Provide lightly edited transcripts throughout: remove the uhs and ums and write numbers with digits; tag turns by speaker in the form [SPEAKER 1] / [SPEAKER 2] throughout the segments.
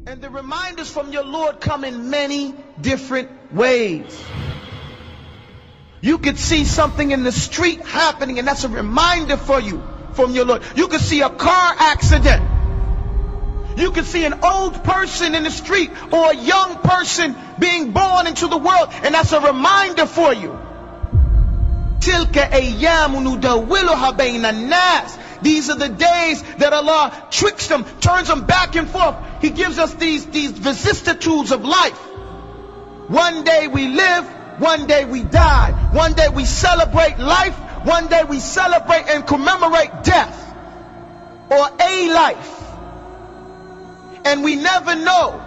[SPEAKER 1] And the reminders from your Lord come in many different ways. You could see something in the street happening, and that's a reminder for you from your Lord. You could see a car accident. You could see an old person in the street or a young person being born into the world, and that's a reminder for you. Tilka ayyamu nudawwiluha bayna an-nas. These are the days that Allah tricks them, turns them back and forth. He gives us these vicissitudes of life. One day we live, one day we die. One day we celebrate life, one day we celebrate and commemorate death or a life. And we never know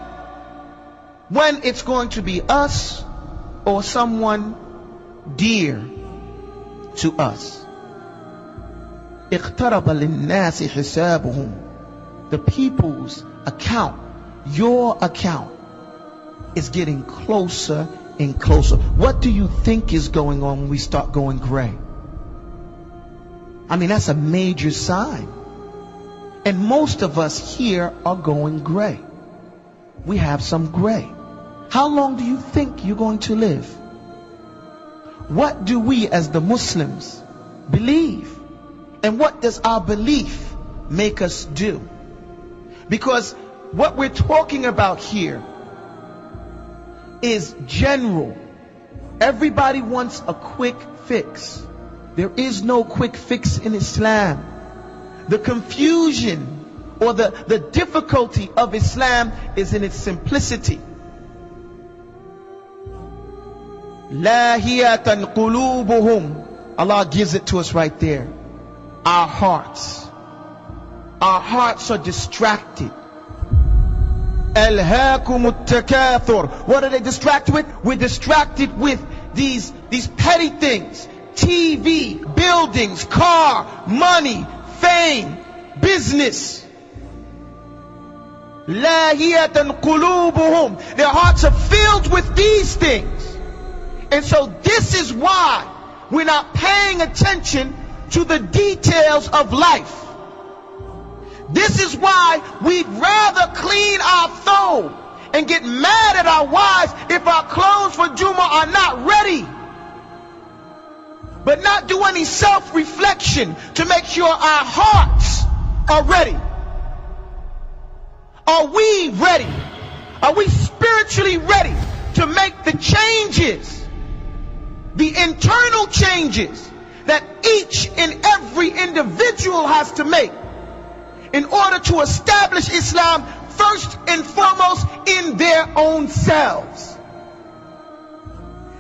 [SPEAKER 1] when it's going to be us or someone dear to us. اقترب للناس حسابهم. The people's account, your account, is getting closer and closer. What do you think is going on when we start going gray? I mean, that's a major sign. And most of us here are going gray. We have some gray. How long do you think you're going to live? What do we as the Muslims believe? And what does our belief make us do? Because what we're talking about here is general. Everybody wants a quick fix. There is no quick fix in Islam. The confusion or the difficulty of Islam is in its simplicity. Lahiyatan qulubuhum. Allah gives it to us right there. Our hearts are distracted. Alhaakumut takathur. What are they distracted with? We're distracted with these petty things. TV, buildings, car, money, fame, business. Lahiyatan qulubuhum. Their hearts are filled with these things. And so this is why we're not paying attention to the details of life. This is why we'd rather clean our phone and get mad at our wives if our clothes for Juma are not ready, but not do any self-reflection to make sure our hearts are ready. Are we ready? Are we spiritually ready to make the changes, the internal changes that each and every individual has to make in order to establish Islam first and foremost in their own selves?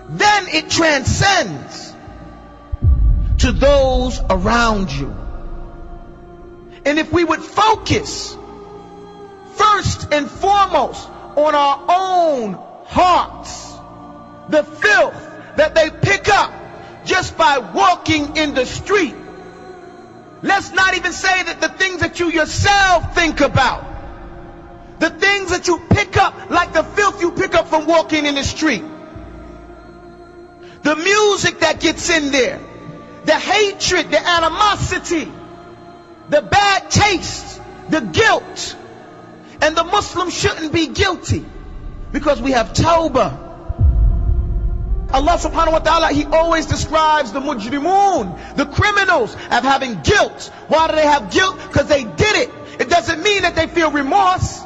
[SPEAKER 1] Then it transcends to those around you. And if we would focus first and foremost on our own hearts, the filth that they pick up just by walking in the street. Let's not even say that the things that you yourself think about, the things that you pick up, like the filth you pick up from walking in the street, the music that gets in there, the hatred, the animosity, the bad taste, the guilt. And the Muslim shouldn't be guilty because we have tawbah. Allah subhanahu wa ta'ala, He always describes the mujrimun, the criminals, as having guilt. Why do they have guilt? Because they did it. It doesn't mean that they feel remorse,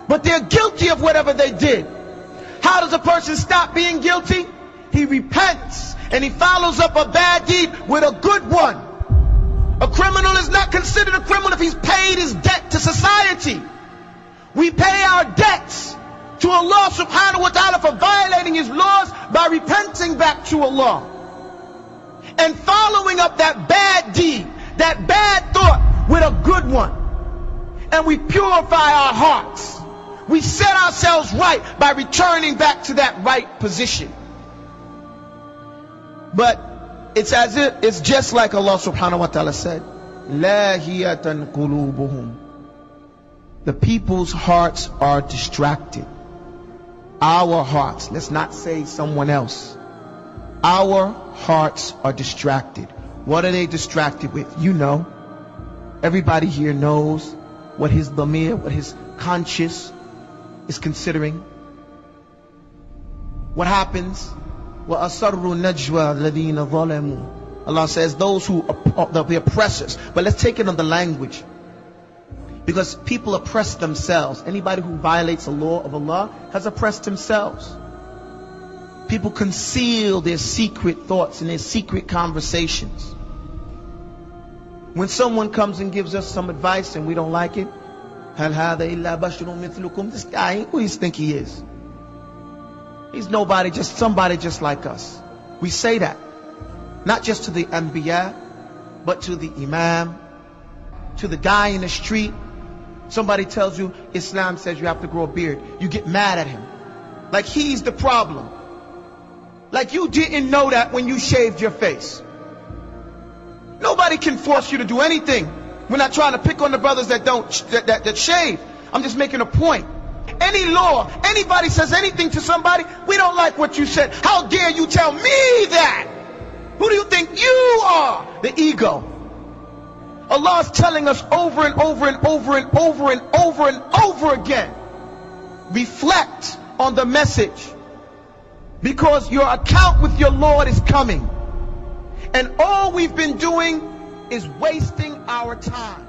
[SPEAKER 1] but they're guilty of whatever they did. How does a person stop being guilty? He repents and he follows up a bad deed with a good one. A criminal is not considered a criminal if he's paid his debt to society. We pay our debts to Allah subhanahu wa ta'ala for violating His laws by repenting back to Allah and following up that bad deed, that bad thought with a good one. And we purify our hearts. We set ourselves right by returning back to that right position. But it's as if it's just like Allah subhanahu wa ta'ala said, Lahiyatan qulubuhum. The people's hearts are distracted. Our hearts, let's not say someone else. Our hearts are distracted. What are they distracted with? You know. Everybody here knows what his dhamir, what his conscious is considering. What happens? وَأَصَرُّوا النَّجْوَى الَّذِينَ ظَلَمُوا. Allah says those who are the oppressors. But let's take it on the language. Because people oppress themselves. Anybody who violates the law of Allah has oppressed themselves. People conceal their secret thoughts and their secret conversations. When someone comes and gives us some advice and we don't like it, هَلْ هَذَا إِلَّا بَشْرٌ مِثْلُكُمْ. This guy, who does he think he is? He's nobody, just somebody just like us. We say that. Not just to the Anbiya, but to the Imam, to the guy in the street. Somebody tells you Islam says you have to grow a beard. You get mad at him. Like he's the problem. Like you didn't know that when you shaved your face. Nobody can force you to do anything. We're not trying to pick on the brothers that shave. I'm just making a point. Any law, anybody says anything to somebody, we don't like what you said. How dare you tell me that? Who do you think you are? The ego. Allah is telling us over and over and over and over and over and over again. Reflect on the message. Because your account with your Lord is coming. And all we've been doing is wasting our time.